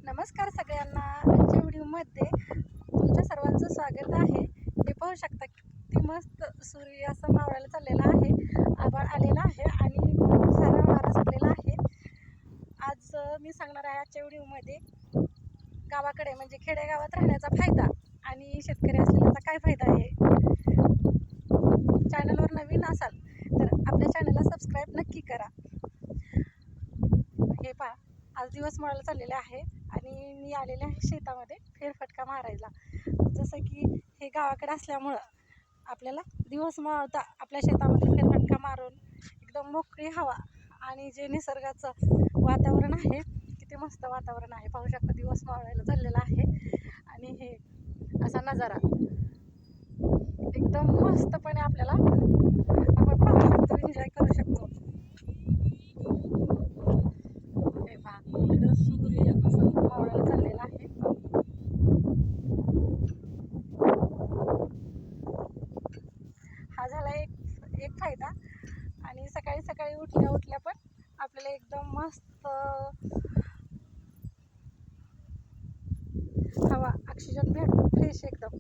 नमस्कार सगळ्यांना. आजच्या व्हिडिओमध्ये तुमच्या सर्वांचं स्वागत आहे. हे पाहू शकता किती मस्त सूर्य असं मावळायला चाललेला आहे. आभाळ आलेला आहे आणि खूप सारा वारा सुटलेला आहे. आज मी सांगणार आहे आजच्या व्हिडिओमध्ये गावाकडे म्हणजे खेडेगावात राहण्याचा फायदा आणि शेतकरी असलेल्याचा काय फायदा आहे. चॅनलवर नवीन असाल तर आपल्या चॅनलला सबस्क्राईब नक्की करा. हे पहा, आज दिवस मावळायला चाललेला आहे आणि मी आलेले आहे शेतामध्ये फेरफटका मारायला. जसं की हे गावाकडे असल्यामुळं आपल्याला दिवस मावळता आपल्या शेतामध्ये फेरफटका मारून एकदम मोकळी हवा आणि जे निसर्गाचं वातावरण आहे, किती मस्त वातावरण आहे. पाहू शकता दिवस मावळायला चाललेला आहे आणि हे असा नजारा एकदम मस्तपणे आपल्याला आपण पाहू शकतो, एन्जॉय करू शकतो. हे पहा, इकडं सूर्य असं मावळायला चाललेला आहे. हा झाला एक फायदा. आणि सकाळी सकाळी उठल्या पण आपल्याला एकदम मस्त हवा, ऑक्सिजन भेटतो फ्रेश एकदम.